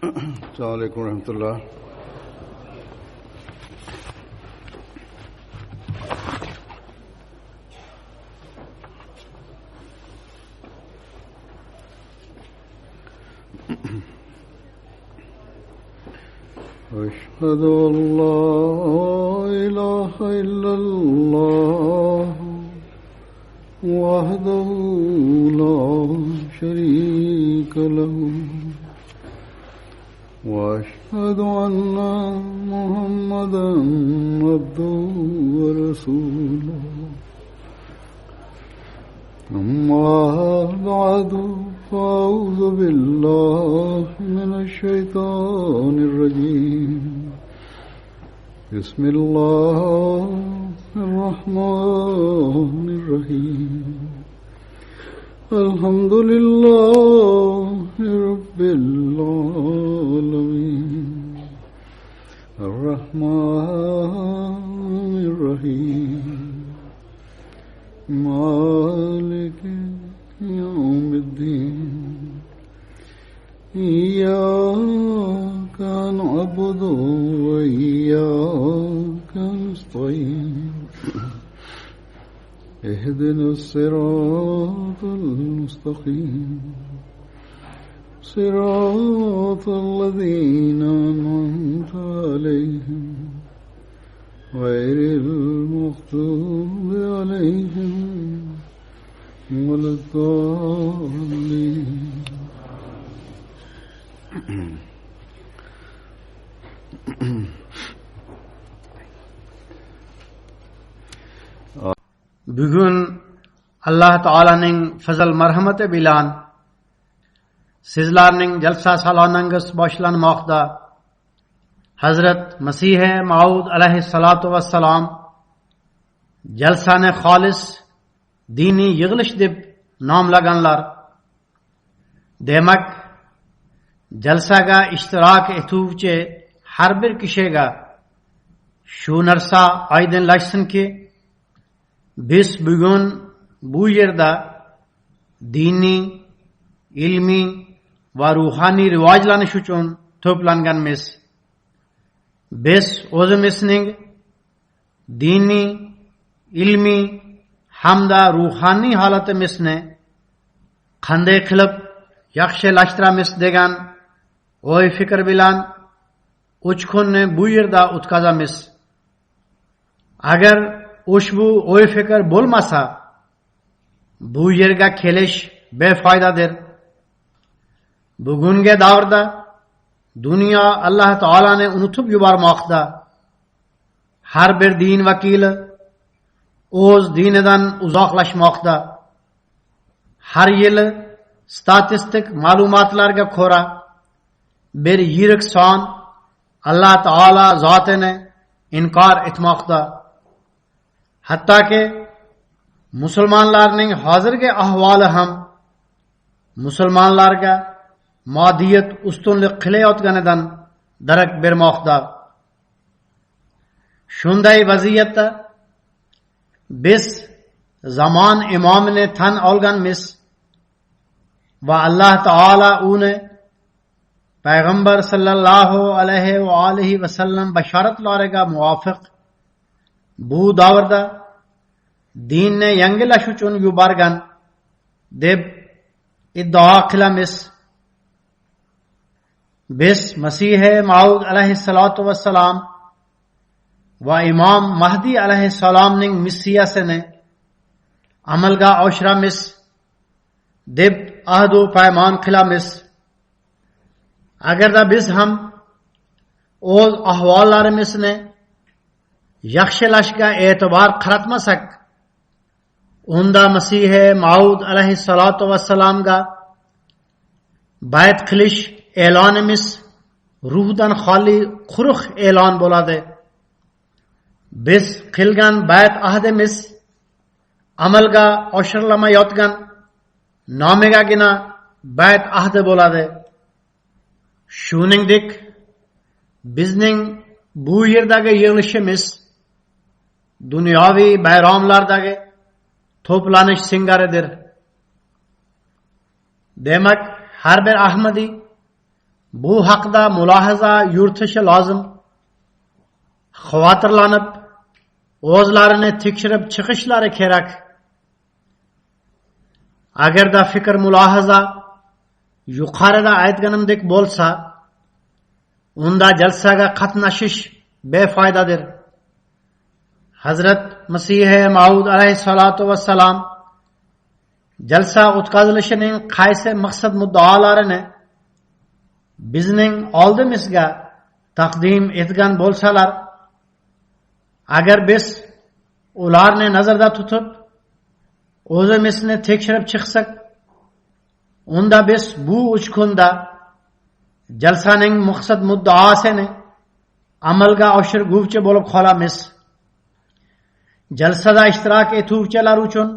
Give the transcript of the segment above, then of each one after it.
अस्सलाम वालेकुम रहमतुल्लाह। अशहदु अल्ला इलाहा इल्लल्लाह वहदहु ला शरीका लहु وأشهد أن محمدا عبده ورسوله أما بعد فأعوذ بالله من الشيطان الرجيم بسم الله الرحمن الرحيم الحمد لله رب العالمين الرحمن الرحيم مالك يوم الدين إياك نعبد وإياك نستعين اهدنا الصراط المستقيم صراط الذين أنعمت عليهم غير المغضوب عليهم ولا الضالين. Bugün Allah Taalaning fazl marhamati bilan sizlarning jalsa salonangiz boshlanmoqda. Hazrat Masih Maud alayhissalatu vassalam jalsani xolis diniy yig'ilish deb nomlaganlar. Demak, jalsaga ishtirok etuvchi har bir kishiga shu narsa oydinlashsinki, biz bugun bu yerda diniy, ilmiy va ruhoniy rivojlanish uchun to'planganmiz. Biz o'zimizning diniy, ilmiy hamda ruhoniy holatimizni qanday qilib yaxshilashtiramiz degan o'y fikr bilan 3 kunni bu yerda o'tkazamiz. Agar ushbu o'y fikr bo'lmasa, bu yerga kelish befoydadir. Bugungi davrda dunyo Alloh taolani unutib yubormoqda. Har bir din vakili o'z dinidan uzoqlashmoqda. Har yili statistik ma'lumotlarga ko'ra bir yirik son Alloh taolo zotini inkor etmoqda. Hattoki musulmonlarning hozirgi ahvoli ham musulmonlarga moddiyat ustunlik qilayotganidan darak bermoqda. Shunday vaziyatda biz zamon imomini tan olganmiz va Alloh taolo uni payg'ambar sallallohu alayhi va alihi vasallam bashoratlariga muvofiq bu davrda dinni yangilash uchun yuborgan deb iddao qilamiz. Biz Masih Maud alayhissalatu vassalam va Imom Mahdi alayhissalomning missiyasini amalga oshiramiz deb ahdu paymon qilamiz. Agarda biz ham o'z ahvollarimizni yaxshilashga e'tibor qaratmasak, unda Masih Maud alayhissalatu vassalamga bayt qilish e'lonimiz ruhdan xoli quruq e'lon bo'ladi. Biz qilgan bayt ahdimiz amalga oshirilmayotgan nomigagina bayt ahdi bo'ladi. Shuningdek, bizning bu yerdagi yig'ilishimiz dunyoviy bayramlardagi to'planish singaridir. Demak, har bir Ahmadiy bu haqda mulohaza yuritishi lozim. Xavotirlanib, o'zlarini tekshirib chiqishlari kerak. Agarda fikr mulohaza yuqorida aytganimdek bo'lsa, unda jalsaga qatnashish befoydadir. Hazrat Masih Maud alayhissalatu vassalam jalsa o'tkazilishining qaysi maqsad muddolarini bizning oldimizga taqdim etgan bo'lsalar, agar biz ularni nazarda tutib o'zimizni tekshirib chiqsak, unda biz bu 3 kunda jalsaning maqsad muddaosini amalga oshirguvchi bo'lib qolamiz. Jalsada ishtirok etuvchilar uchun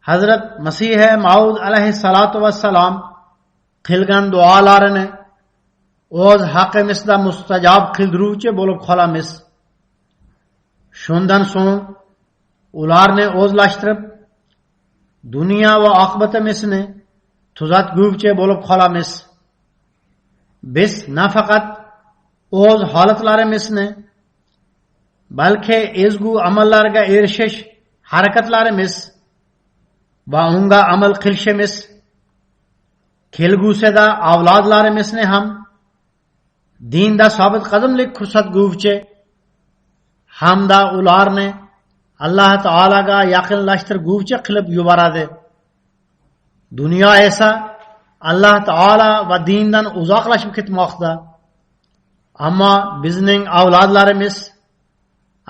Hazrat Masih Maud alayhissalatu vassalam qilgan duolarini o'z haqqimizda mustajob qildiruvchi bo'lib qolamiz. Shundan so'ng ularni o'zlashtirib dunyo va oqibatimizni tuzatguvchi bo'lib qolamiz. Biz nafaqat o'z holatlarimizni, balki ezgu amallarga erishish harakatlarimiz va unga amal qilishimiz, kelgusida avlodlarimizni ham dinda sobit qadamlik ko'rsatguvchi hamda ularni Alloh taolaga yaqinlashtirguvchi qilib yuboradi. Dunyo esa Alloh taolo va dindan uzoqlashib ketmoqda. Ammo bizning avlodlarimiz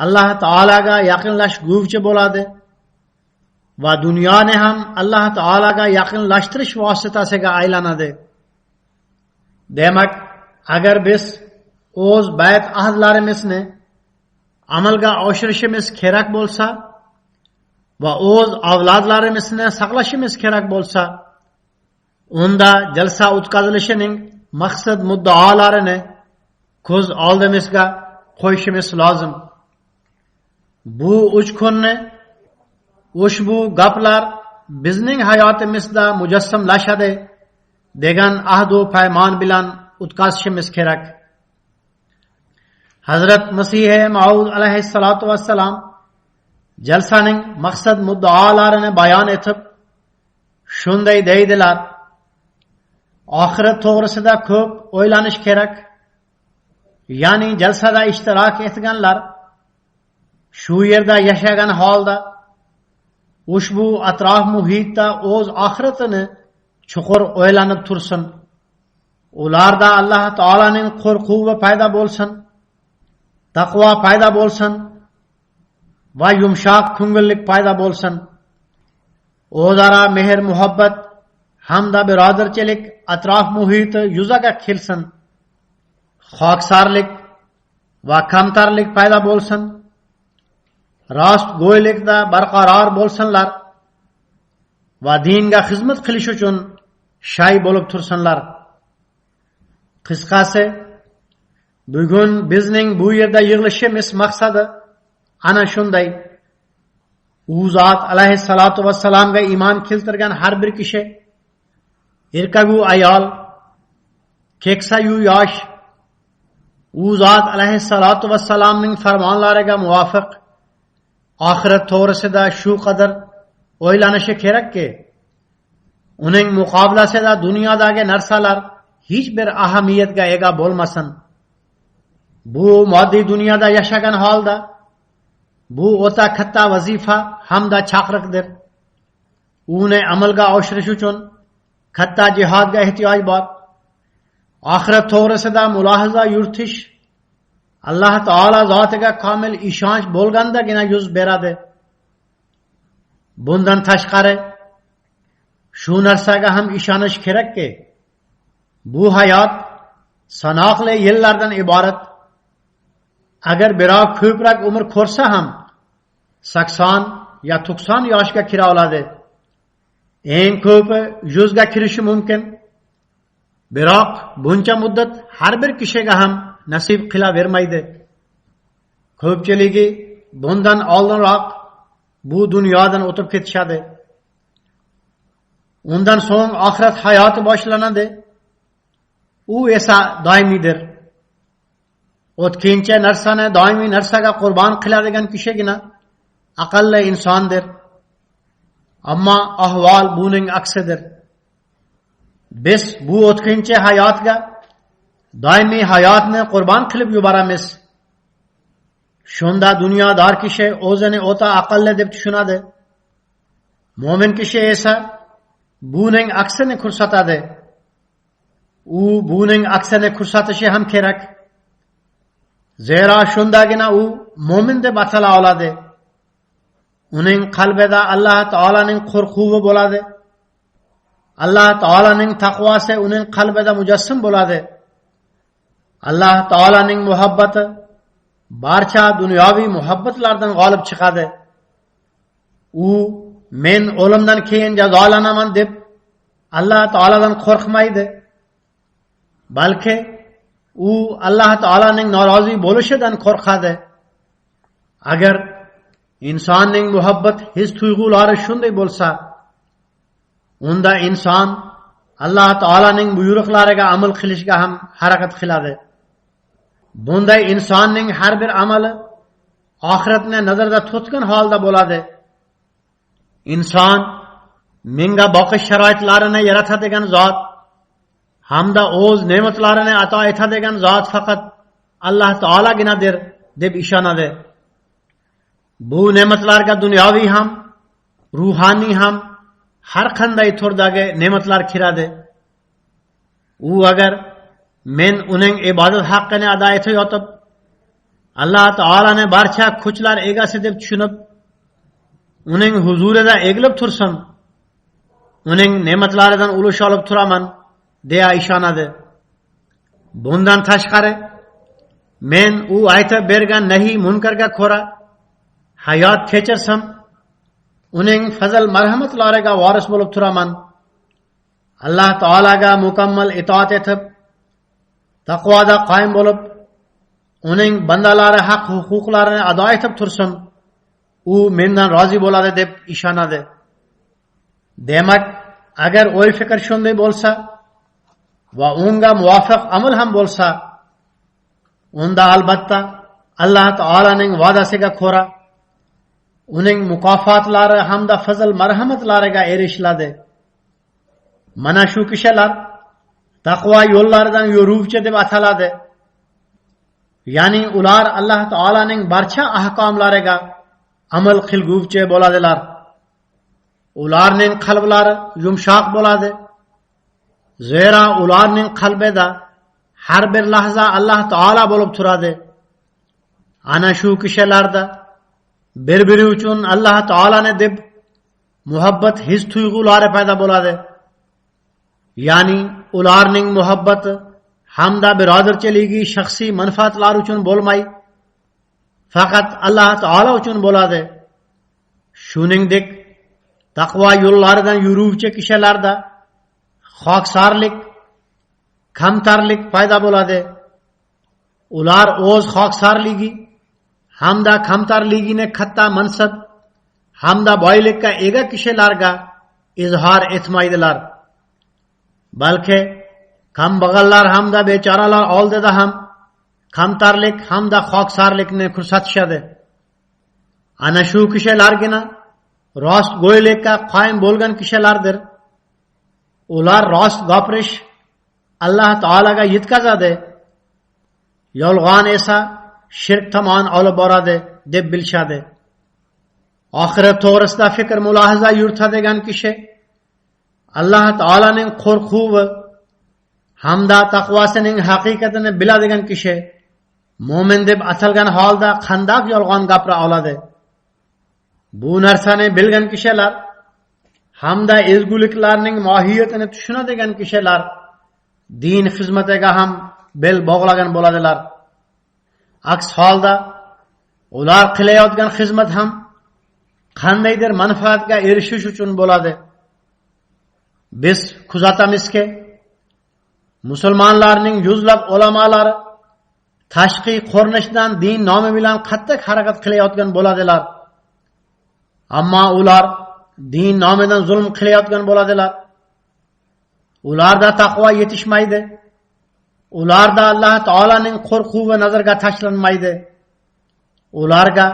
Alloh taolaga yaqinlashguvchi bo'ladi va dunyoni ham Alloh taolaga yaqinlashtirish vositasiga aylanadi. Demak, agar biz o'z bayt ahdlarimizni amalga oshirishimiz kerak bo'lsa va o'z avlodlarimizni saqlashimiz kerak bo'lsa, unda jalsa o'tkazilishining maqsad muddaolarini ko'z oldimizga qo'yishimiz lozim. Bu 3 kunni ushbu gaplar bizning hayotimizda mujassamlashadi degan ahd va paymon bilan o'tkazishimiz kerak. Hazrat Masih Maud alayhissalatu vassalam jalsaning maqsad muddaolarini bayon etib shunday deydilar: oxirat to'g'risida ko'p o'ylanish kerak. Ya'ni jalsada ishtirok etganlar shu yerda yashagan holda ushbu atrof muhitda o'z oxiratini chuqur o'ylanib tursin. Ularda Alloh taolaning qo'rquvi paydo bo'lsin, taqvo paydo bo'lsin va yumshoq ko'ngillik paydo bo'lsin. O'zaro mehr muhabbat hamda birodarchilik atrof muhiti yuzaga kelsin. Xoksarlik va kamtarlik paydo bo'lsin. Rostgo'ylikda barqaror bo'lsinlar va dinga xizmat qilish uchun shay bo'lib tursinlar. Qisqasi, bugun bizning bu yerda yig'ilishimiz maqsadi ana shunday. U zot alayhissalatu vassalamga iymon keltirgan har bir kishi, erkagu ayol, keksayu yosh, u zot alayhissalatu vassalamning farmonlariga muvofiq oxirat to'g'risida shu qadar o'ylanishi kerakki, uning muqobilasida dunyodagi narsalar hech bir ahamiyatga ega bo'lmasin. Bu moddiy dunyoda yashagan holda bu o'ta katta vazifa hamda chaqiriqdir. Uni amalga oshirish uchun katta jihodga ehtiyoj bor. Oxirat to'g'risida mulohaza yuritish Alloh taolo zotiga komil ishonch bo'lgandagina yuz beradi. Bundan tashqari shu narsaga ham ishonish kerakki, bu hayot sanoqli yillardan iborat. Agar birov ko'proq umr ko'rsa ham 80 ya 90 yoshga kira oladi. Eng ko'pi 100 ga kirishi mumkin. Biroq buncha muddat har bir kishiga ham nasib qilavermaydi. Ko'pchiligi bundan oldinroq bu dunyodan o'tib ketishadi. Undan so'ng oxirat hayoti boshlanadi. u esa doimiydir. O'tkinchi narsani doimiy narsaga qurbon qiladigan kishigina aqlli insondir. Ammo ahvol buning aksidir. Biz bu o'tkinchi hayotga doimiy hayotni qurbon qilib yuboramiz. Shunda dunyodor kishi o'zini o'ta aqlli deb tushunadi. Mo'min kishi esa buning aksini ko'rsatadi. U buning aksini ko'rsatishi ham kerak. Zero shundagina u mo'min deb atala oladi. Uning qalbida Alloh taolaning qo'rquvi bo'ladi. Alloh taolaning taqvosi uning qalbida mujassim bo'ladi. Alloh taolaning muhabbati barcha dunyoviy muhabbatlardan g'olib chiqadi. U men o'limdan keyin jazolanaman deb Alloh taoladan qo'rqmaydi. Balki u Alloh taolaning norozi bo'lishidan qo'rqadi. Agar insonning muhabbat his tuyg'ulari shunday bo'lsa, unda inson Alloh taolaning buyruqlariga amal qilishga ham harakat qiladi. Bunday insonning har bir amali oxiratni nazarda tutgan holda bo'ladi. Inson menga boqish sharoitlarini yaratadigan zot hamda o'z ne'matlarini ato etadigan zot faqat Alloh taolaginadir deb ishonadi. Bu ne'matlarga dunyoviy ham, ruhoniy ham har qanday turdagi ne'matlar kiradi. U agar men uning ibodat haqqini ado etayotib Alloh taolani barcha kuchlar egasi deb tushunib uning huzurida egilib tursam, uning ne'matlaridan ulush olib turaman deya ishonadi. Bundan tashqari men u aytib bergan nahiy munkarga ko'ra hayot kechirsam, uning fazl marhamatlariga voris bo'lib turaman. Alloh taolaga mukammal itoat etib, taqvoda qoyim bo'lib, uning bandalari haq huquqlarini ado etib tursam, u mendan rozi bo'ladi deb ishonadi. Demak, agar o'y fikr shunday bo'lsa va unga muvofiq amal ham bo'lsa, unda albatta Alloh taolaning va'dasiga ko'ra uning mukofotlari hamda fazl marhamatlariga erishiladi. Mana shu kishilar taqvo yo'llaridan yuruvchi deb ataladi. Ya'ni ular Alloh taolaning barcha ahkomlariga amal qilguvchi bo'ladilar. Ularning qalblari yumshoq bo'ladi. Zero ularning qalbida har bir lahza Alloh taola bo'lib turadi. Ana shu kishilarda bir-biri uchun Alloh taolani deb muhabbat his tuyg'ulari paydo bo'ladi. Ya'ni ularning muhabbati hamda birodarchiligi shaxsiy manfaatlar uchun bo'lmay, faqat Alloh taolo uchun bo'ladi. Shuningdek, taqvo yo'llaridan yuruvchi kishilarda xoksarlik, kamtarlik paydo bo'ladi. Ular o'z xoksarligi hamda kamtarligini katta mansab hamda boylikka ega kishilarga izhor etmaydilar. Balki kambag'allar hamda bechoralar oldida ham kamtarlik hamda xoksarlikni ko'rsatishadi. Ana shu kishilargina rostgo'ylikka qoyim bo'lgan kishilardir. Ular rost gapirish Alloh taolaga yetkazadi, yolg'on esa shirk tomon olib boradi deb bilishadi. Oxirat to'g'risida fikr mulohaza yuritadigan kishi Alloh taolaning qo'rquvi hamda taqvosining haqiqatini biladigan kishi mo'min deb atalgan holda qanday yolg'on gapira oladi? Bu narsani bilgan kishilar hamda ezguliklarning mohiyatini tushunadigan kishilar din xizmatiga ham bel bog'lagan bo'ladilar. Aks holda ular qilayotgan xizmat ham qandaydir manfaatga erishish uchun bo'ladi. Biz kuzatamizki, musulmonlarning yuzlab ulamolari tashqi ko'rinishdan din nomi bilan qattiq harakat qilayotgan bo'ladilar. Ammo ular din nomidan zulm qilayotgan bo'ladilar. Ularda taqvo yetishmaydi. ularda Alloh taolaning qo'rquv va nazarga tashlanmaydi. Ularga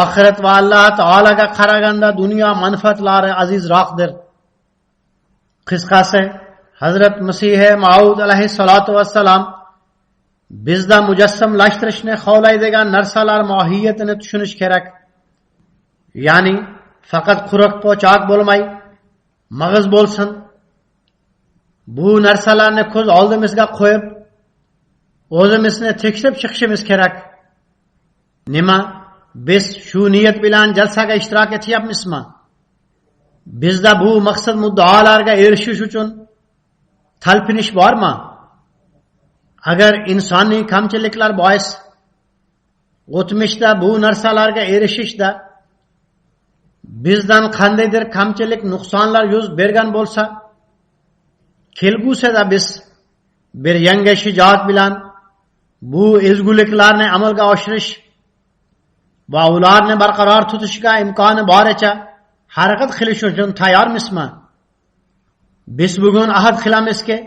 oxirat va Alloh taolaga qaraganda dunyo manfaatlari azizroqdir. Qisqasi, Hazrat Masih Maud alayhissalatu vassalam bizda mujassamlashtirishni xohlaydigan narsalar mohiyatini tushunish kerak. Ya'ni faqat quruq po'choq bo'lmay, mag'iz bo'lsin. Bu narsalarni ko'z oldimizga qo'yib, o'zimizni tekshirib chiqishimiz kerak. Nima? Biz shu niyat bilan jalsaga ishtirok etyapmizmi? Bizda bu maqsad muddaolarga erishish uchun talpinish bormi? Agar insoniy kamchiliklar bois o'tmishda bu narsalarga erishishda bizdan qandaydir kamchilik, nuqsonlar yuz bergan bo'lsa, kelgusida biz bir yangi shijoat bilan bu ezguliklarni amalga oshirish va ularni barqaror tutishga imkoni boricha harakat qilish uchun tayyormizmi? Biz bugun ahad qilamizki,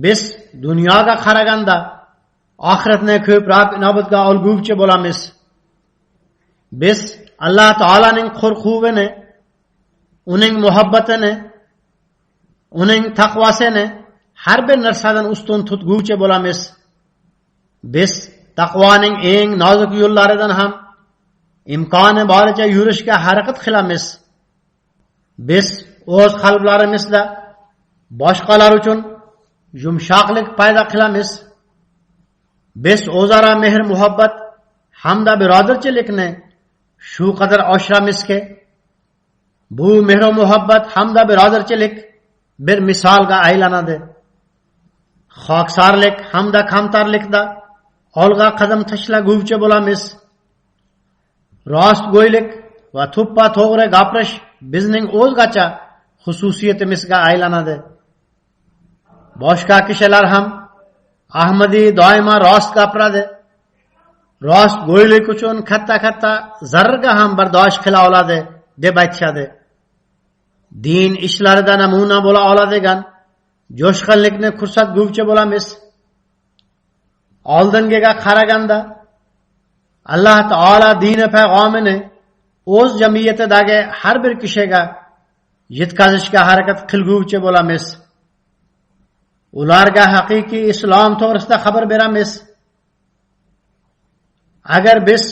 biz dunyoga qaraganda oxiratni ko'proq inobatga olguvchi bo'lamiz. Biz Alloh taolaning qo'rquvini, uning muhabbatini, uning taqvosini har bir narsadan ustun tutguvchi bo'lamiz. Biz taqvoning eng nozik yo'llaridan ham imkoni boricha yurishga harakat qilamiz. Biz o'z qalblarimizda boshqalar uchun yumshoqlik paydo qilamiz. Biz o'zaro mehr muhabbat hamda birodarchilikni shu qadar oshiramizki, bu mehr muhabbat hamda birodarchilik bir misolga aylanadi. Xoksarlik hamda kamtarlikda olg'a qadam tashlaguvchi bo'lamiz. Rostgo'ylik va to'ppa to'g'ri gapirish bizning o'zgacha xususiyatimizga aylanadi. Boshqa kishilar ham Ahmadiy doimo rost gapiradi. Rostgo'ylik uchun katta zararga ham bardosh qila oladi deb aytishadi. Din ishlarida namuna bo'la oladigan jo'shqinlikni ko'rsatguvchi bo'lamiz. Oldingiga qaraganda Alloh taolo dini payg'amini o'z jamiyatidagi har bir kishiga yetkazishga harakat qilguvchi bo'lamiz. Ularga haqiqiy islom to'g'risida xabar beramiz. Agar biz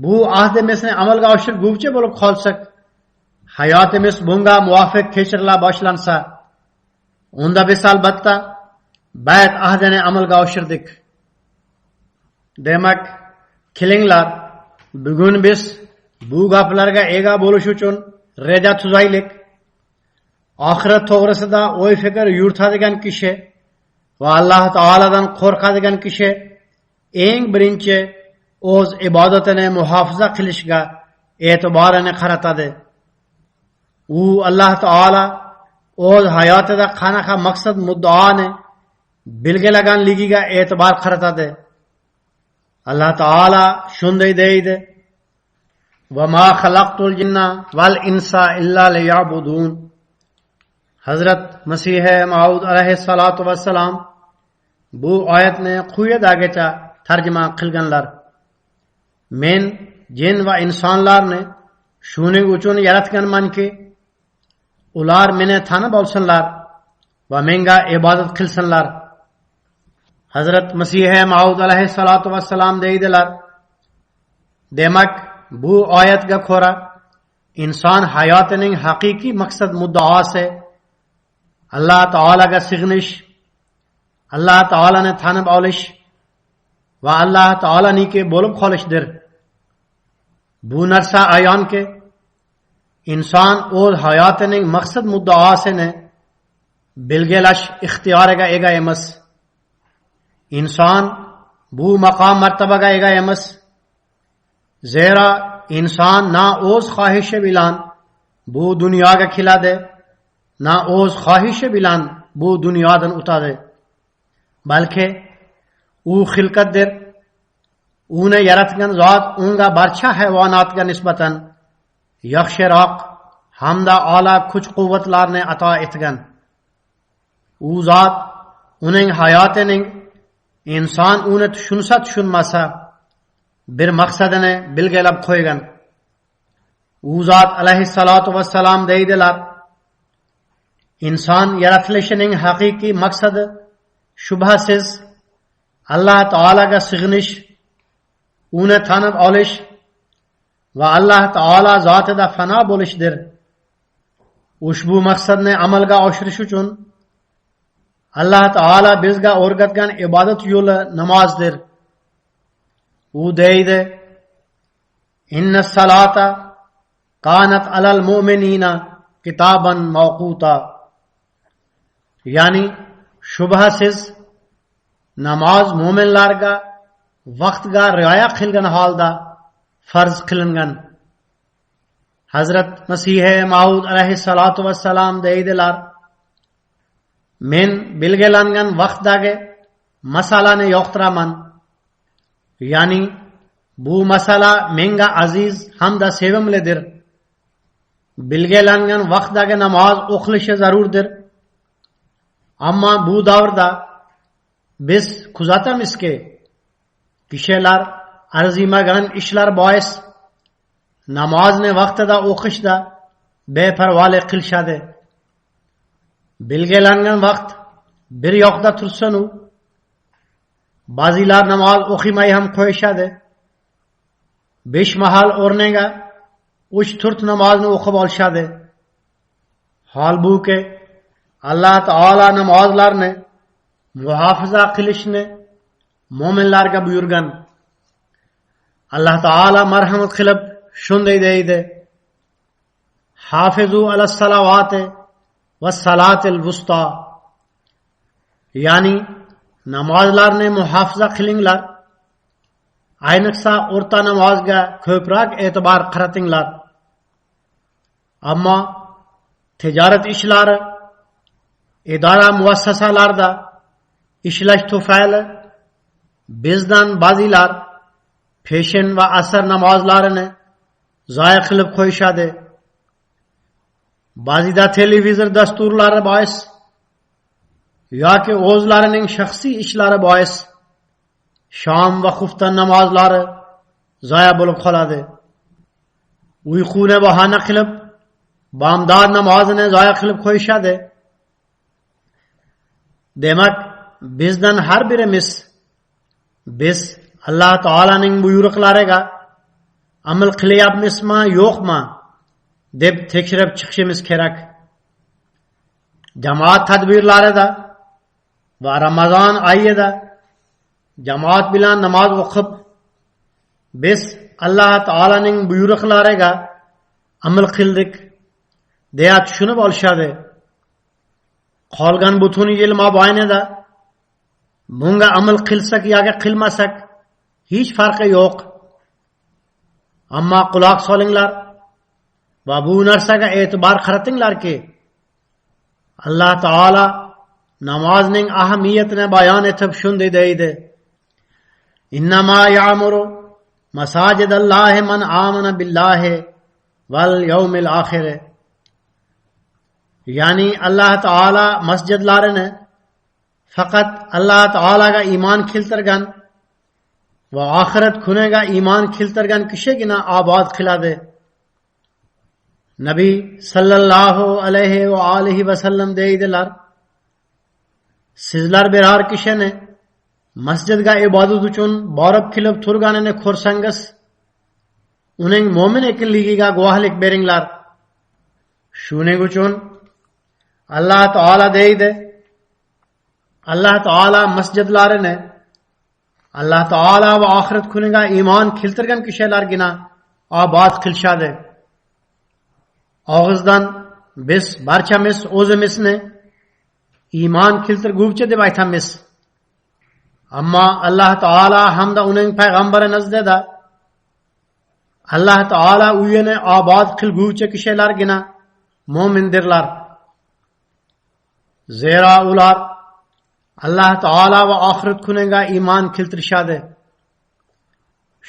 bu ahdimizni amalga oshirguvchi bo'lib qolsak, hayotimiz bunga muvofiq kechirila boshlansa, unda biz albatta bayt ahdini amalga oshirdik. Demak, kelinglar, bugun biz bu gaplarga ega bo'lish uchun reja tuzaylik. Oxirat to'g'risida o'y fikr yuritadigan kishi va Alloh taoladan qo'rqadigan kishi eng birinchi o'z ibodatini muhofaza qilishga e'tiborini qaratadi. U Alloh taolo o'z hayotida qanaqa maqsad muddaoni belgilaganligiga e'tibor qaratadi. Alloh taolo shunday deydi: "Va ma xalaqtul jinna val insa illa liya'budun." Hazrat Masih Maud alayhissalatu vassalam bu oyatni quyidagicha tarjima qilganlar: Men jin va insonlarni shuning uchun yaratganmanki, ular meni tanib olsinlar va menga ibodat qilsinlar. Hazrat Masih Maud alayhissalatu vassalam deydilar: Demak, bu oyatga ko'ra inson hayotining haqiqiy maqsad muddaosi Alloh taolaga sig'inish, Alloh taolani tanib olish va Alloh taolaniki bo'lib qolishdir. Bu narsa ayonki, inson o'z hayotining maqsad muddaosini belgilash ixtiyoriga ega emas. Inson bu maqom martabaga ega emas. Zero inson na o'z xohishi bilan bu dunyoga keladi, na o'z xohishi bilan bu dunyodan o'tadi. Balki u xilqatdir. Uni yaratgan zot unga barcha hayvonotga nisbatan yaxshiroq hamda a'lo kuch-quvvatlarni ato etgan. U zot uning hayotining inson uni tushunsa tushunmasa bir maqsadini belgilab qo'ygan. U zot alayhissalatu vassalam deydilar: inson yaratilishining haqiqiy maqsadi shubhasiz Alloh taolaga sig'inish, uni tanib olish va Alloh taolo zotida fano bo'lishdir. Ushbu maqsadni amalga oshirish uchun Alloh taolo bizga o'rgatgan ibodat yo'li namozdir. U deydi: inna salata kanat alal mu'minina kitaban mawquta. Ya'ni shubhasiz namoz mo'minlarga vaqtga rioya qilgan holda farz qilingan. Hazrat Masih Maud alayhissalatu vassalam deydilar: men belgilangan vaqtdagi masalani yoqtiraman. Ya'ni bu masala menga aziz hamda sevimlidir. Belgilangan vaqtdagi namoz o'qilishi zarurdir. Ammo bu davrda biz kuzatamizki, kishilar arzimagan ishlar bois namozni vaqtida o'qishda beparvolik qilishadi. Belgilangan vaqt bir yoqda tursin-u, ba'zilar namoz o'qimay ham qo'yishadi. 5 mahal o'rniga 3-4 namozni o'qib olishadi. Holbuki Alloh taolo namozlarni muhofaza qilishni mo'minlarga buyurgan. Alloh taolo marhamat qilib shunday deydi: hafizu alas salavati va salatil wusta. Ya'ni namozlarni muhofaza qilinglar. Ayniqsa o'rta namozga ko'proq e'tibor qaratinglar. Ammo tijorat ishlari, idora muassasalarda ishlash tufayli bizdan ba'zilar peshin va asr namozlarini zoya qilib qo'yishadi. Ba'zida televizor dasturlari bois yoki o'zlarining shaxsiy ishlari bois shom va xufton namozlari zoya bo'lib qoladi. Uyquni bahona qilib bomdod namozini zoya qilib qo'yishadi. Demak, bizdan har birimiz biz Alloh taolaning buyruqlariga amal qilyapmizmi, yo'qmi deb tekshirib chiqishimiz kerak. Jamoat tadbirlarida va Ramazon oyida jamoat bilan namoz o'qib, biz Alloh taolaning buyruqlariga amal qildik deya tushunib olishadi. Qolgan butun yil mobaynida bunga amal qilsak yoki qilmasak hech farqi yo'q. Ammo quloq solinglar va bu narsaga e'tibor qaratinglarki, Alloh taolo namozning ahamiyatini bayon etib shunday deydi: innama ya'muru masajidallohi man amana billahi val yawmil oxir. Ya'ni Alloh taolo masjidlarini faqat Alloh taolaga iymon keltirgan va oxirat kuniga iymon keltirgan kishigina obod qiladi. Nabiy sallallohu alayhi va alihi va sallam deydilar: sizlar biror kishini masjidga ibodat uchun borib kelib turganini ko'rsangiz, uning mo'min ekanligiga guvohlik beringlar. Shuning uchun Alloh taolo deydi: Alloh taolo masjidlarini Alloh taolo va oxirat kuniga iymon keltirgan kishilargina obod qilishadi. Og'izdan biz barchamiz o'zimizni iymon keltirguvchi deb aytamiz. Ammo Alloh taolo hamda uning payg'ambari nazdida Alloh taolo uyini obod qilguvchi kishilargina mo'mindirlar. Zero ular Alloh taolo va oxirat kuniga iymon keltirishadi.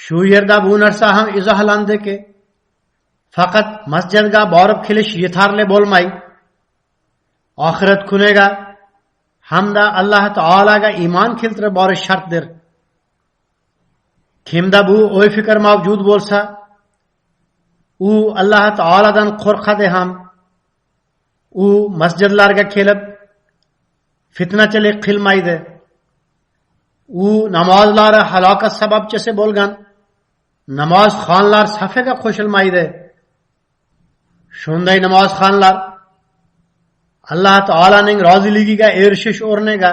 Shu yerda bu narsa ham izohlandiki, faqat masjidga borib kelish yetarli bo'lmay, oxirat kuniga hamda Alloh taolaga iymon keltirib borish shartdir. Kimda bu o'y fikr mavjud bo'lsa, u Alloh taoladan qo'rqadi ham, u masjidlarga kelib fitnachilik qilmaydi. U namozlari halokat sababchisi bo'lgan namozxonlar safiga qo'shilmaydi. Shunday namozxonlar Alloh taolaning roziligiga erishish o'rniga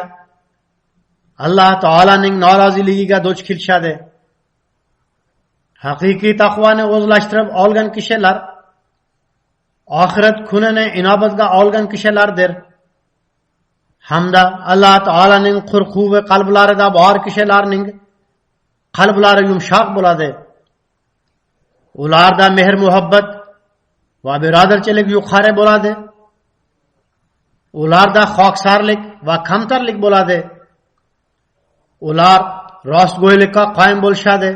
Alloh taolaning noroziligiga duch kelishadi. Haqiqiy taqvoni o'zlashtirib olgan kishilar oxirat kunini inobatga olgan kishilardir. Hamda Alloh taolaning qo'rquvi qalblarida bor kishilarning qalblari yumshoq bo'ladi. Ularda mehr muhabbat va birodarchilik yuqori bo'ladi. Ularda xoksarlik va kamtarlik bo'ladi. Ular rostgo'ylikka qoyim bo'lishadi.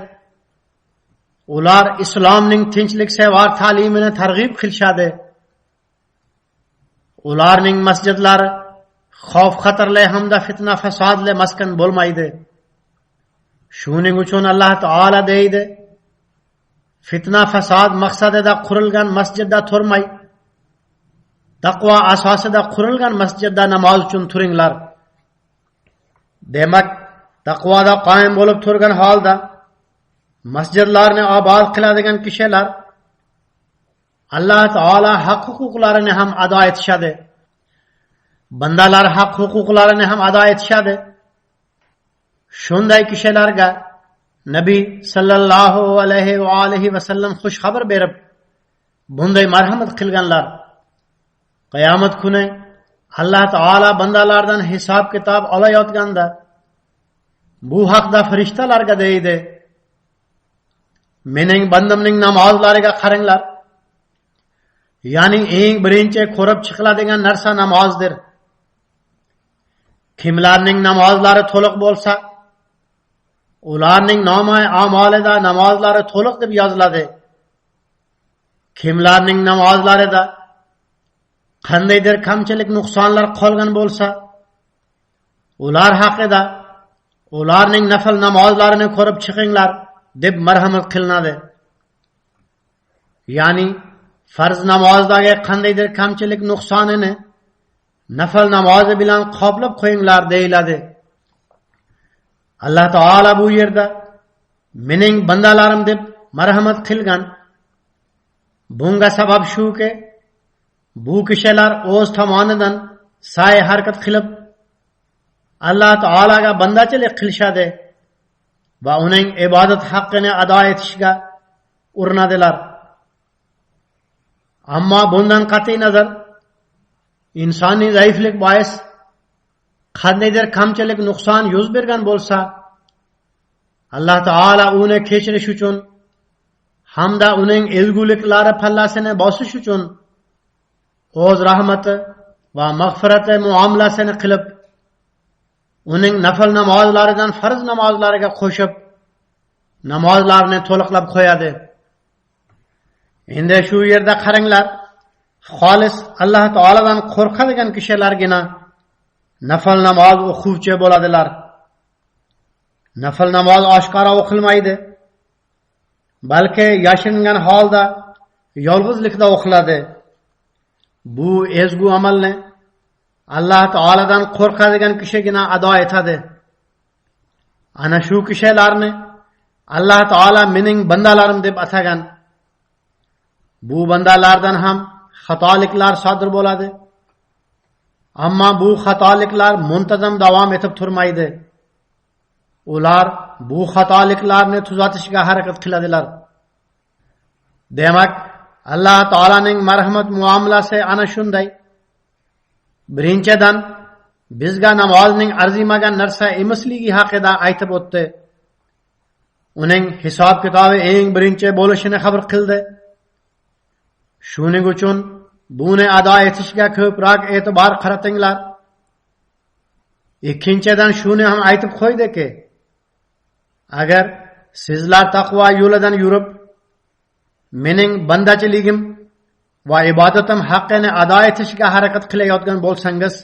Ular islomning tinchliksevar ta'limini targ'ib qilishadi. Ularning masjidlari xavf xatarli hamda fitna fasodli maskan bo'lmaydi. Shuning uchun Alloh taolo deydi: fitna fasod maqsadida qurilgan masjidda turmay, taqvo asosida qurilgan masjidda namoz uchun turinglar. Demak, taqvoda qoyim bo'lib turgan holda masjidlarni obod qiladigan kishilar Alloh taolo haq huquqlarini ham ado etishadi. Bandalar haq huquqlarini ham ado etishadi. Shunday kishilarga Nabiy sallallohu alayhi va alihi va sallam xush xabar berib, bunday marhamat qilganlar. Qiyomat kuni Alloh taolo bandalardan hisob kitob olayotganda bu haqda farishtalarga deydi: mening bandamning namozlariga qaranglar. Ya'ni eng birinchi ko'rib chiqiladigan narsa namozdir. Kimlarning namozlari to'liq bo'lsa, ularning nomi a'molida namozlari to'liq deb yoziladi. Kimlarning namozlarida qandaydir kamchilik nuqsonlar qolgan bo'lsa, ular haqida ularning nafl namozlarini ko'rib chiqinglar deb marhamat qilinadi. Ya'ni farz namozdagi qandaydir kamchilik nuqsonini nafl namozi bilan qoplab qo'yinglar deyiladi. Alloh taolo bu yerda mening bandalarim deb marhamat qilgan. Bunga sabab shuki, bu kishilar o'z tomonidan sa'y harakat qilib Alloh taolaga bandachilik qilishadi va uning ibodat haqqini ado etishga urinadilar. Ammo bundan qat'iy nazar insoniy zaiflik bois qandaydir kamchilik nuqson yuz bergan bo'lsa, Alloh taolo uni kechirish uchun hamda uning ezguliklari pallasini bosish uchun o'z rahmati va mag'firati muomalasini qilib, uning nafl namozlaridan farz namozlariga qo'shib namozlarni to'liqlab qo'yadi. Endi shu yerda qaranglar, xolis Alloh taoladan qo'rqadigan kishilargina nafl namoz o'quvchi bo'ladilar. Nafl namoz oshkora o'qilmaydi, balki yashiringan holda yolg'izlikda o'qiladi. Bu ezgu amalni Alloh taoladan qo'rqadigan kishigina ado etadi. Ana shu kishilarni Alloh taolo mening bandalarim deb atagan. Bu bandalardan ham xatoliklar sodir bo'ladi. Ammo bu xatoliklar muntazam davom etib turmaydi. Ular bu xatoliklarni tuzatishga harakat qiladilar. Demak, Alloh taolaning marhamat muomalasi ana shunday. Birinchidan, bizga namozning arzimagan narsa emasligi haqida aytib o'tdi. Uning hisob kitobi eng birinchi bo'lishini xabar qildi. Shuning uchun buni ado etishga ko'proq e'tibor qaratinglar. Ikkinchidan shuni ham aytib qo'ydiki, agar sizlar taqvo yo'lidan yurib, mening bandachiligim va ibodatim haqqini ado etishga harakat qilayotgan bo'lsangiz,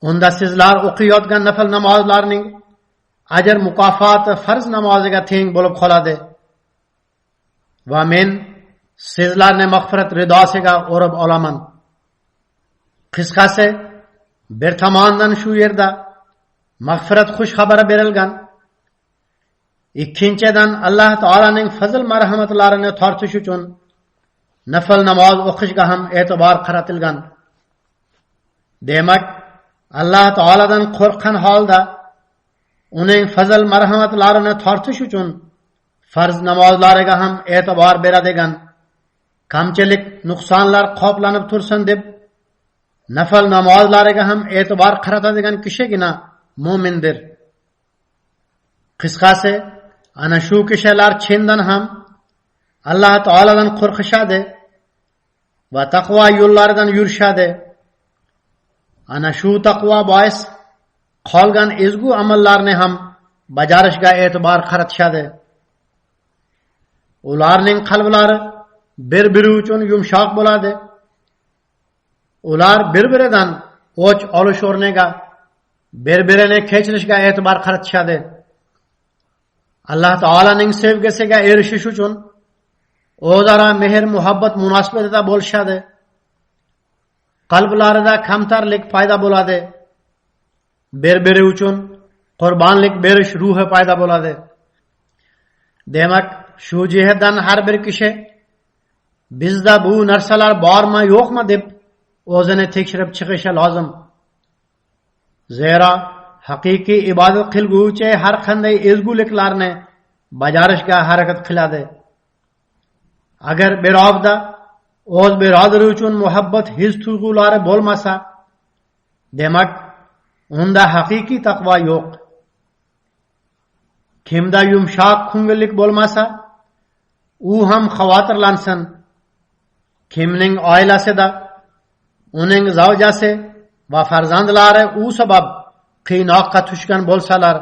unda sizlar o'qiyotgan nafl namozlarning ajr mukofoti farz namoziga teng bo'lib qoladi va men sizlarni mag'firat ridosiga o'rab olaman. Qisqasi, bir tomondan shu yerda mag'firat xush xabari berilgan, ikkinchidan Alloh taolaning fazl marhamatlarini tortish uchun nafl namoz o'qishga ham e'tibor qaratilgan. Demak, Alloh taoladan qo'rqgan holda uning fazl marhamatlarini tortish uchun farz namozlariga ham e'tibor beradigan, kamchilik nuqsonlar qoplanib tursin deb nafl namozlariga ham e'tibor qaratadigan kishigina mo'mindir. Qisqasi, ana shu kishilar chindan ham Alloh taoladan qo'rqishadi va taqvo yo'llaridan yurishadi. Ana shu taqvo bois qolgan ezgu amallarni ham bajarishga e'tibor qaratishadi. Ularning qalblari bir-biri uchun yumshoq bo'ladi. Ular bir-biridan o'ch olish o'rniga bir-birini kechirishga e'tibor qaratishadi. Alloh taolaning sevgisiga erishish uchun o'zaro mehr muhabbat munosabatida bo'lishadi. Qalblarida kamtarlik paydo bo'ladi. Bir-biri uchun qurbonlik berish ruhi paydo bo'ladi. Demak, shu jihatdan har bir kishi bizda bu narsalar bormi yo'qmi deb o'zini tekshirib chiqishi lozim. Zero haqiqiy ibodat qilguvchi har qanday ezguliklarni bajarishga harakat qiladi. Agar birovda o'z birodari uchun muhabbat his tuyg'ulari bo'lmasa, demak unda haqiqiy taqvo yo'q. Kimda yumshoq ko'ngillik bo'lmasa, u ham xavotirlansin. Kimning oilasida uning zavjasi va farzandlari u sabab qiynoqqa tushgan bo'lsalar,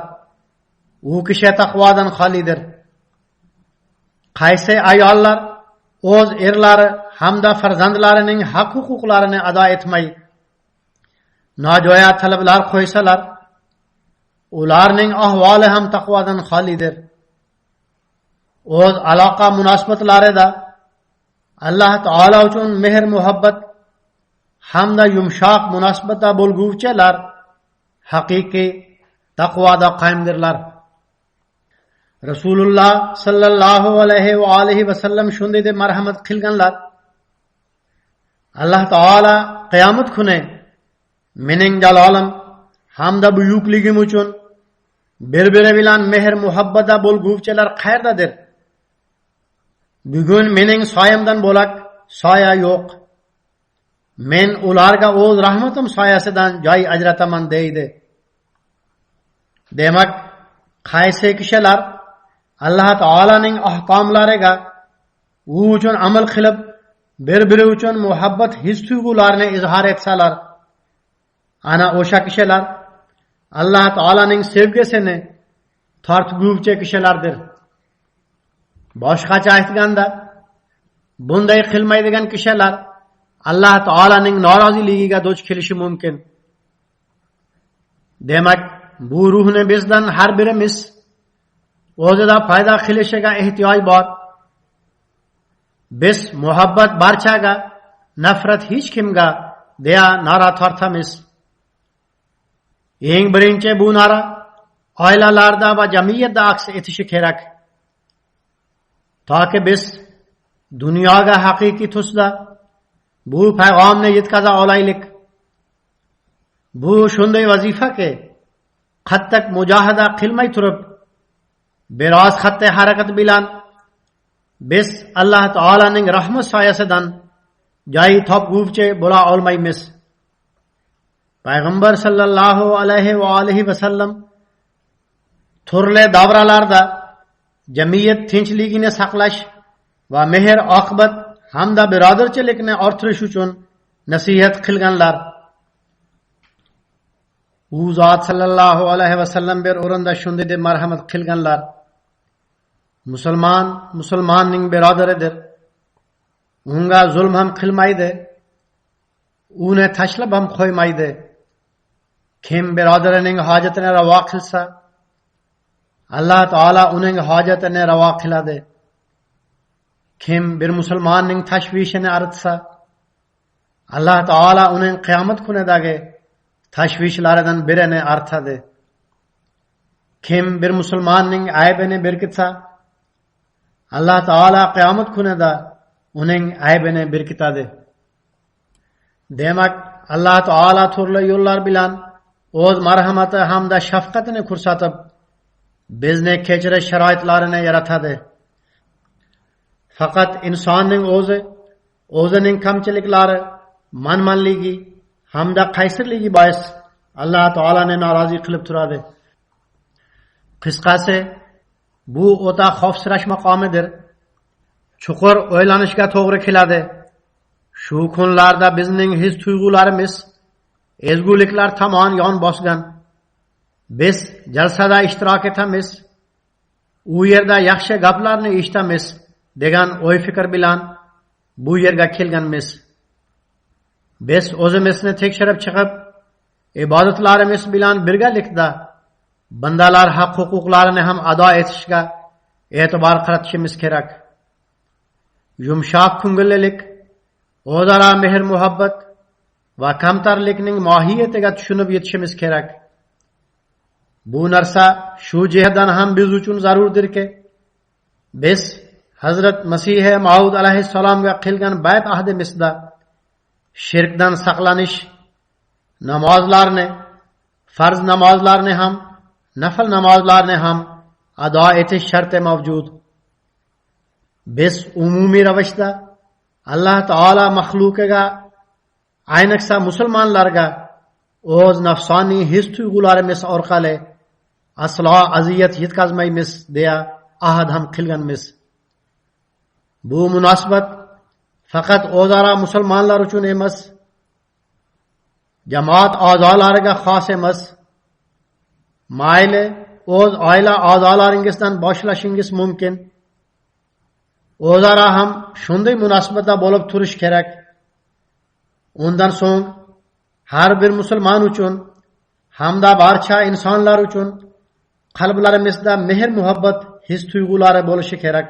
u kishi taqvodan xolidir. Qaysi ayollar o'z erlari hamda farzandlarining haq-huquqlarini ado etmay nojo'ya talablar qo'ysalar, ularning ahvoli ham taqvodan xolidir. O'z aloqa munosabatlarida Alloh taolo uchun mehr muhabbat hamda yumshoq munosabatda bo'lguvchilar haqiqiy taqvoda qoyimdirlar. Rasululloh sallallohu alayhi va alihi va sallam shunday deb marhamat qilganlar: Alloh taolo qiyomat kuni mening jalolim hamda buyukligim uchun bir-biri bilan mehr muhabbatda bo'lguvchilar qayerdadir? Bugun mening soyamdan bo'lak soya yo'q. Men ularga o'z rahmatim soyasidan joy ajrataman deydi. Demak, qaysi kishilar Alloh taolaning ahkomlariga u uchun amal qilib, bir-biri uchun muhabbat his tuyg'ularini izhor etsalar, ana o'sha kishilar Alloh taolaning sevgisini tortguvchi kishilardir. Boshqacha aytganda, bunday qilmaydigan kishilar Alloh taolaning noroziligiga duch kelishi mumkin. Demak, bu ruhni bizdan har birimiz o'zida paydo qilishiga ehtiyoj bor. Biz muhabbat barchaga, nafrat hech kimga deya nara tortamiz. Eng birinchi bu nara oilalarda va jamiyatda aks etishi kerak. Toki biz dunyoga haqiqiy tusda bu payg'amni yetkaza olaylik. Bu shunday vazifaki, qattiq mujohada qilmay turib, biroz qat'iy harakat bilan biz Alloh taolaning rahmat soyasidan joy topguvchi bo'la olmaymiz. Payg'ambar sallallohu alayhi va alihi va sallam turli davralarda jamiyat tinchligini saqlash va mehr oqibat hamda birodarchilikni orttirish uchun nasihat qilganlar. U zot sallallohu alayhi va sallam bir o'rinda shunday deb marhamat qilganlar: Musulmon musulmonning birodaridir. Unga zulm ham qilmaydi, uni tashlab ham qo'ymaydi. kim birodarining hojatini ravo qilsa, Alloh taolo uning hojatini ravo qiladi. Kim bir musulmonning tashvishini aritsa, Alloh taolo uning qiyomat kunidagi tashvishlaridan birini artadi. Kim bir musulmonning aybini berkitsa, Alloh taolo qiyomat kunida uning aybini berkitadi. Demak, Alloh taolo turli yo'llar bilan o'z marhamati hamda shafqatini ko'rsatib, bizni kechirish sharoitlarini yaratadi. Faqat insonning o'zining kamchiliklari, manmanligi hamda qaysirligi bois Alloh taoloni norozi qilib turadi. Qisqasi, bu o'ta xavfsirash maqomidir. Chuqur o'ylanishga to'g'ri keladi. Shu kunlarda bizning his tuyg'ularimiz ezguliklar tomon yon bosgan. Biz jalsada ishtirok etamiz, u yerda yaxshi gaplarni eshitamiz degan o'y fikr bilan bu yerga kelganmiz. Biz o'zimizni tekshirib chiqib, ibodatlarimiz bilan birgalikda bandalar haq-huquqlarini ham ado etishga e'tibor qaratishimiz kerak. Yumshoq ko'ngillilik, o'zaro mehr-muhabbat va kamtarlikning mohiyatiga tushunib yetishimiz kerak. Bu narsa shu jihatdan ham biz uchun zarurdirki, biz Hazrat Masih Maud alayhissalomga qilgan bayt ahdimizda shirkdan saqlanish, namozlarni, farz namozlarni ham, nafl namozlarni ham ado etish sharti mavjud. Biz umumiy ravishda Alloh taolo maxluqiga, ayniqsa musulmonlarga o'z nafsoniy his tuyg'ularimiz orqali aslo aziyat yetkazmaymiz deya ahd ham qilganmiz. Bu munosabat faqat o'zaro musulmonlar uchun emas, jamoat a'zolariga xos emas. Mayli o'z oila a'zolaringizdan boshlashingiz mumkin. O'zaro ham shunday munosabatda bo'lib turish kerak. Undan so'ng har bir musulmon uchun hamda barcha insonlar uchun qalblarimizda mehr-muhabbat his tuyg'ulari bo'lishi kerak.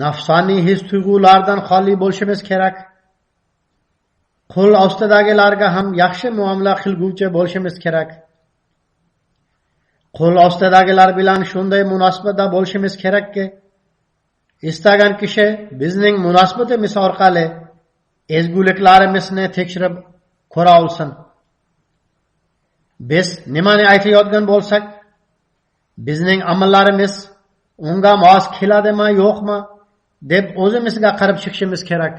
Nafsoniy his tuyg'ulardan xoli bo'lishimiz kerak. Qo'l ostidagilarga ham yaxshi muomala qilguvchi bo'lishimiz kerak. Qo'l ostidagilar bilan shunday munosabatda bo'lishimiz kerakki, istagan kishi bizning munosabatimiz orqali ezguliklarimizni tekshirib ko'ra olsin. Biz nimani aytayotgan bo'lsak, bizning amallarimiz unga mos keladimi, yo'qmi deb o'zimizga qarab chiqishimiz kerak.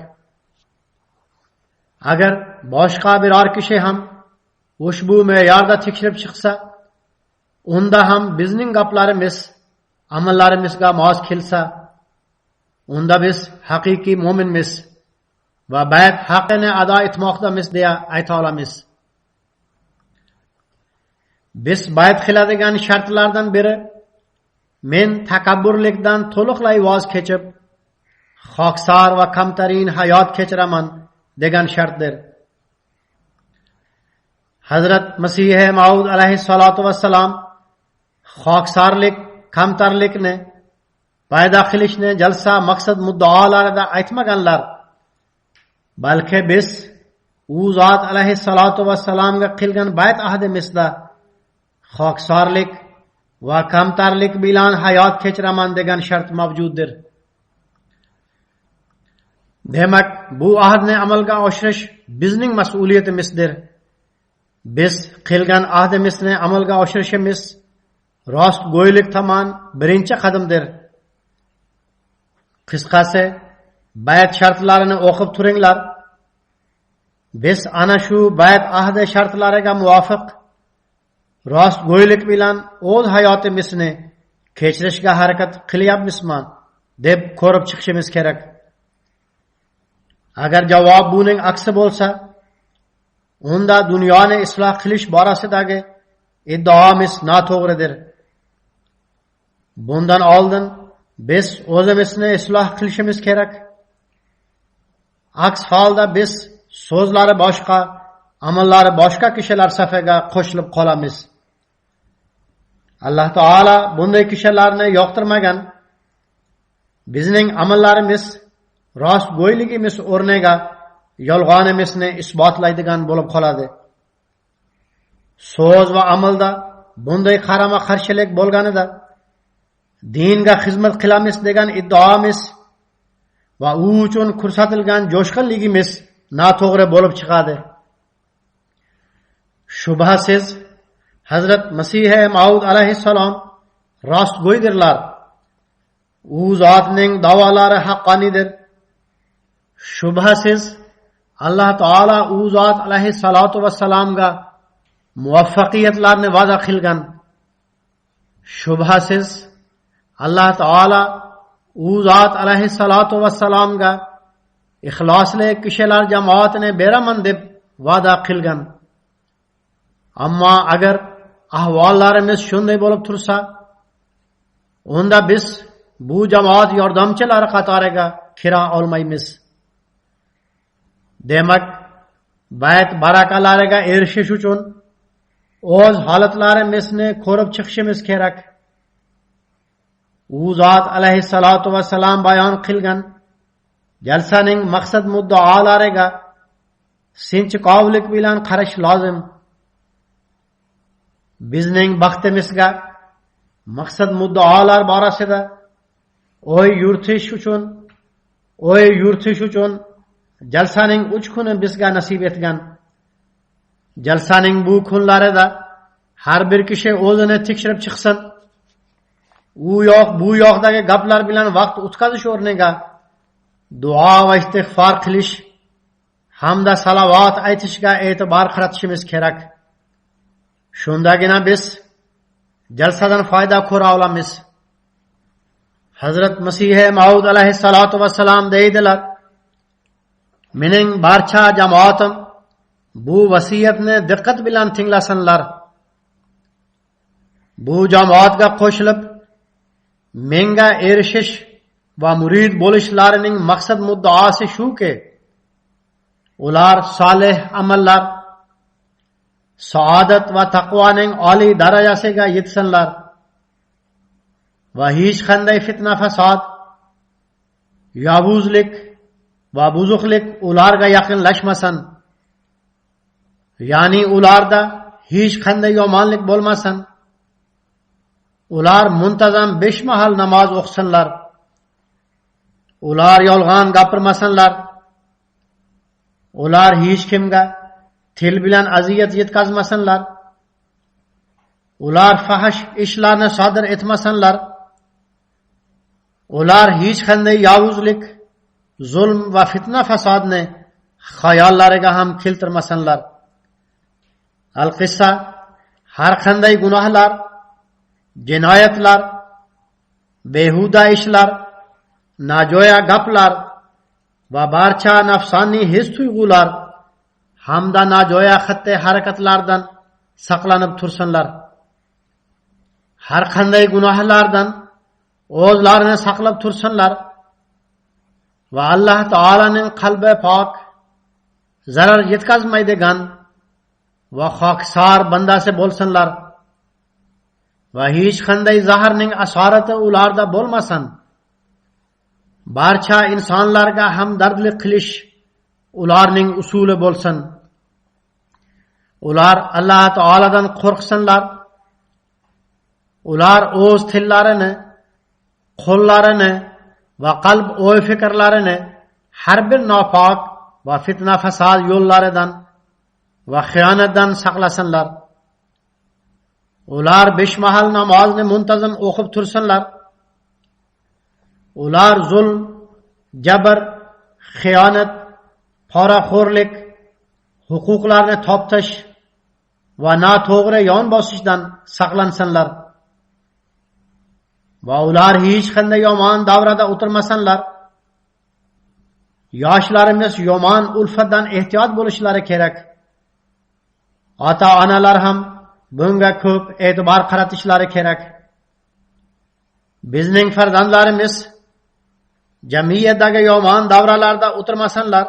Agar boshqa biror kishi ham ushbu me'yorda tekshirib chiqsa, unda ham bizning gaplarimiz, amallarimizga mos kelsa, unda biz haqiqiy mo'minmiz va bayt haqqini ado etmoqdamiz deya ayta olamiz. Biz bayt qiladigan shartlardan biri men takabburlikdan to'liqlay voz kechib, xoksar va kamtarin hayot kechiraman degan shartdir. Hazrat Masih Maud alayhissalatu vassalam xoksarlik, kamtarlikni paydo qilishni jalsa maqsad muddaolarida aytmaganlar, balki biz u zot alayhissalatu vassalamga qilgan bayt ahdimizda xoksarlik va kamtarlik bilan hayot kechiraman degan shart mavjuddir. Demak, bu ahdni amalga oshirish bizning mas'uliyatimizdir. Biz qilgan ahdimizni amalga oshirishimiz rostgo'ylik tomon birinchi qadamdir. Qisqasi, bayt shartlarini o'qib turinglar. Biz ana shu bayt ahdi shartlariga muvofiq rostgo'ylik bilan o'z hayotimizni kechirishga harakat qilyapmizmi deb ko'rib chiqishimiz kerak. Agar javob buning aksi bo'lsa, unda dunyoni isloh qilish borasidagi iddaomiz noto'g'ridir. Bundan oldin biz o'zimizni isloh qilishimiz kerak. Aks holda biz so'zlari boshqa, amallari boshqa kishilar safiga qo'shilib qolamiz. Alloh taolo bunday kishilarni yoqtirmagan. Bizning amallarimiz rostgo'yligimiz o'rniga yolg'onimizni isbotlaydigan bo'lib qoladi. So'z va amalda bunday qarama-qarshilik bo'lganida dinga xizmat qilamiz degan iddaomiz va u uchun ko'rsatilgan jo'shqinligimiz noto'g'ri bo'lib chiqadi. Shubhasiz Hazrat Masih Maud alayhissalom rostgo'ydirlar. U zotning da'volari haqqonidir. Shubhasiz Alloh taolo u zot alayhissalatu vassalomga muvaffaqiyatlarni va'da qilgan. Shubhasiz Alloh taolo u zot alayhissalatu vassalomga ixlosli kishilar jamoatini beraman deb va'da qilgan. Ammo agar ahvollarimiz shunday bo'lib tursa, unda biz bu jamoat yordamchilari qatoriga kira olmaymiz. Demak, bayt barakalariga erishish uchun o'z holatlarimizni ko'rib chiqishimiz kerak. U zot alayhissalatu vassalam bayon qilgan jalsaning maqsad muddaolariga sinchikovlik bilan qarash lozim. Bizning baxtimizga maqsad muddaolar borasida o'y yuritish uchun jalsaning 3 kuni bizga nasib etgan. Jalsaning bu kunlarida har bir kishi o'zini tekshirib chiqsin. Bu yoqdagi gaplar bilan vaqt o'tkazish o'rniga duo va istig'for qilish hamda salovat aytishga e'tibor qaratishimiz kerak. Shundagina biz jalsadan foyda ko'ra olamiz. Hazrat Masih Maud alayhissalatu vassalam deydilar: "Mening barcha jamoatim bu vasiyatni diqqat bilan tinglasinlar. Bu jamoatga qo'shilib menga erishish va murid bo'lishlarining maqsad muddaosi shuki, ular solih amallar, saodat va taqvoning oliy darajasiga yetsinlar va hech qanday fitna fasod, yovuzlik va buzuqlik ularga yaqinlashmasin. Ya'ni ularda hech qanday yomonlik bo'lmasin. Ular muntazam 5 mahal namoz o'qisinlar. Ular yolg'on gapirmasinlar. Ular hech kimga til bilan aziyat yetkazmasinlar. Ular fahish ishlarni sodir etmasinlar. Ular hech qanday yovuzlik, zulm va fitna fasodni xayollariga ham keltirmasinlar. Al-qissa har qanday gunohlar, jinoyatlar, behuda ishlar, nojo'ya gaplar va barcha nafsoniy his-tuyg'ular hamda nojo'ya xatti harakatlardan saqlanib tursinlar. Har qanday gunohlardan o'zlarini saqlab tursinlar va Alloh taolaning qalbi pok, zarar yetkazmaydigan va xokisor bandasi bo'lsinlar va hech qanday zaharning asorati ularda bo'lmasin. Barcha insonlarga hamdardlik qilish ularning usuli bo'lsin. Ular Alloh taoladan qo'rqsinlar. Ular o'z tillarini, qo'llarini va qalb o'y fikrlarini har bir nopok va fitna fasod yo'llaridan va xiyonatdan saqlasinlar. Ular 5 mahal namozni muntazam o'qib tursinlar. Ular zulm, jabr, xiyonat, poraxo'rlik, huquqlarni toptash va noto'g'ri yon bosishdan saqlansinlar. Va ular hech qanday yomon davrada o'tirmasinlar. Yoshlarimiz yomon ulfatdan ehtiyot bo'lishlari kerak. Ota-onalar ham bunga ko'p e'tibor qaratishlari kerak. Bizning farzandlarimiz jamiyatdagi yomon davralarda o'tirmasinlar.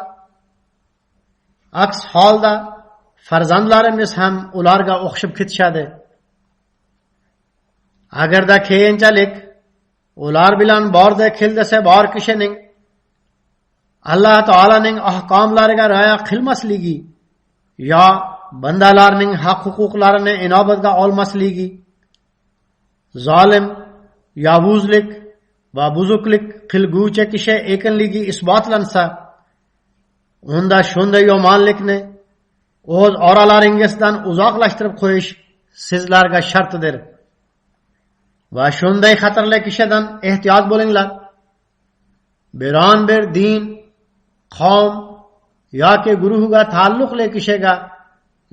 Aks holda farzandlarimiz ham ularga o'xshab ketishadi. Agarda keyinchalik ular bilan borda keldesa bor kishining Alloh taolaning ahkomlariga rioya qilmasligi yo bandalarning haq-huquqlarini inobatga olmasligi, zolim, yovuzlik va buzuqlik qilguvchi kishi ekanligi isbotlansa, unda shunday yomonlikni o'z oralaringizdan uzoqlashtirib qo'yish sizlarga shartidir. Va shunday xatarli kishidan ehtiyot bo'linglar. Biron bir din, qavm yoki guruhga taalluqli kishiga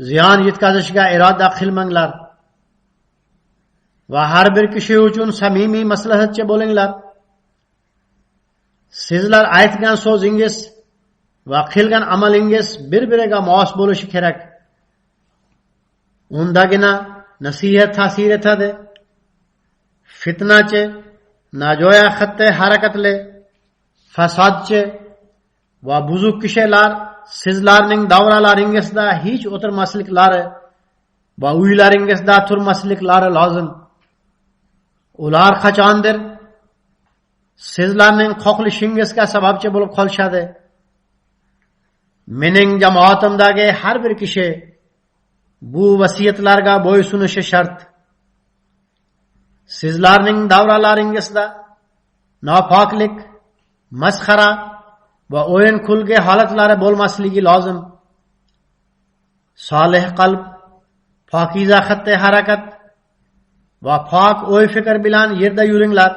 ziyon yetkazishga iroda qilmanglar. Va har bir kishi uchun samimiy maslahatchi bo'linglar. Sizlar aytgan so'zingiz va qilgan amalingiz bir-biriga mos bo'lishi kerak. Undagina nasihat ta'sir etadi. Fitnachi, najoya xatti harakatli, fasodchi va buzuq kishilar sizlarning davralaringizda hech o'tirmasliklari va uylaringizda turmasliklari lozim. Ular qachondir sizlarning qoqlishingizga sababchi bo'lib qolishadi. Mening jamoatimdagi har bir kishi bu vasiyatlarga bo'ysunishi shart. Sizlarning davralaringizda nopoklik, masxara va o'yin kulgi holatlari bo'lmasligi lozim. Solih qalb, pokiza xatti harakat va pok o'y fikr bilan yerda yuringlar.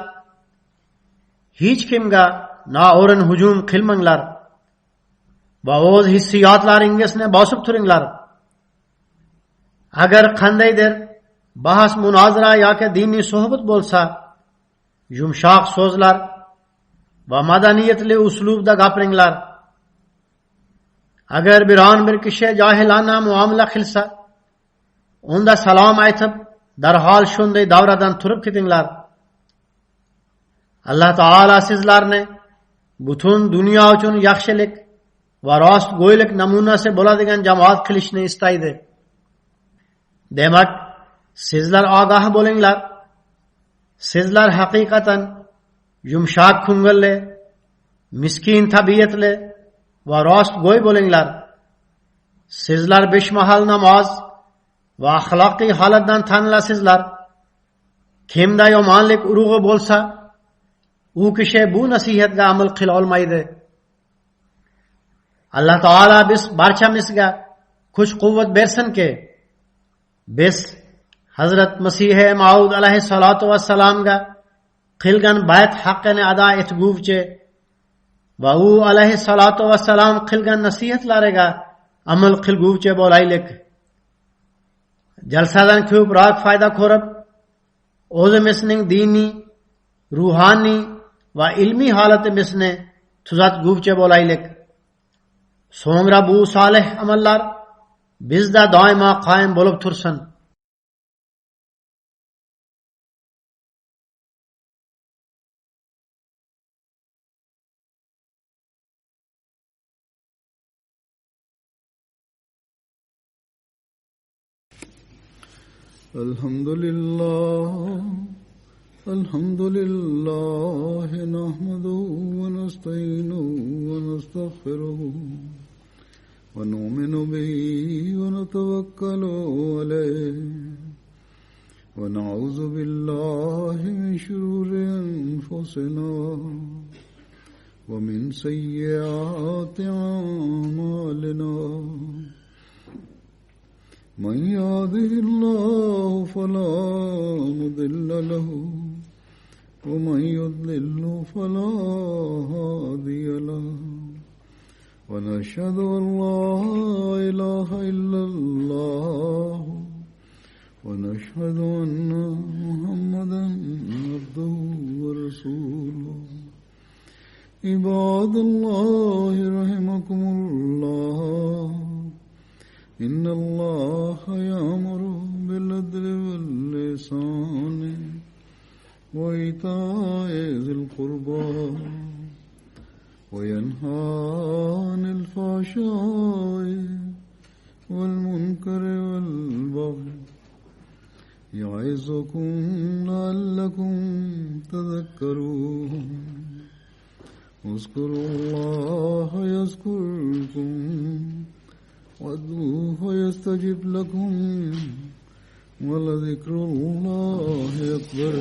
Hech kimga noo'rin hujum qilmanglar va o'z hissiyotlaringizni bosib turinglar. Agar qandaydir bahs, munozara yoki diniy suhbat bo'lsa, yumshoq so'zlar va madaniyatli uslubda gapiringlar. Agar biron bir kishi johilona muomala qilsa, unda salom aytib, darhol shunday davradan turib ketinglar. Alloh taolo sizlarni butun dunyo uchun yaxshilik va rostgo'ylik namunasi bo'ladigan jamoat qilishni istaydi. Demak, sizlar ogoh bo'linglar. Sizlar haqiqatan yumshoq ko'ngilli, miskin tabiatli va rostgo'y bo'linglar. Sizlar 5 mahal namoz va axloqiy holatdan tanilasizlar. Kimda yomonlik urug'i bo'lsa, u kishi bu nasihatga amal qila olmaydi. Alloh taolo biz barchamizga kuch-quvvat bersinki, biz Hazrat Masih Maud alayhissalatu vassalamga qilgan bayt haqqini ado etguvchi va u alayhissalatu vassalam qilgan nasihatlariga amal qilguvchi bo'laylik. Jalsadan ko'proq foyda ko'rib, o'zimizning diniy, ruhoniy va ilmiy holatimizni tuzatguvchi bo'laylik. So'ngra bu solih amallar bizda doimo qoyim bo'lib tursin. الحمد لله نحمده ونستعينه ونستغفره ونؤمن به ونتوكل عليه ونعوذ بالله من شرور أنفسنا ومن سيئات أعمالنا من يهده الله فلا مضل له ومن يضلل فلا هادي له ونشهد أن لا إله إلا الله ونشهد أن محمدا عبده ورسوله عباد الله رحمكم الله إن الله يأمر بالعدل والإحسان وإيتاء ذي القربى وينهى عن الفحشاء والمنكر والبغي يعظكم لعلكم تذكرون اذكروا الله يذكركم وادعوه يستجب لكم ولذكر الله أكبر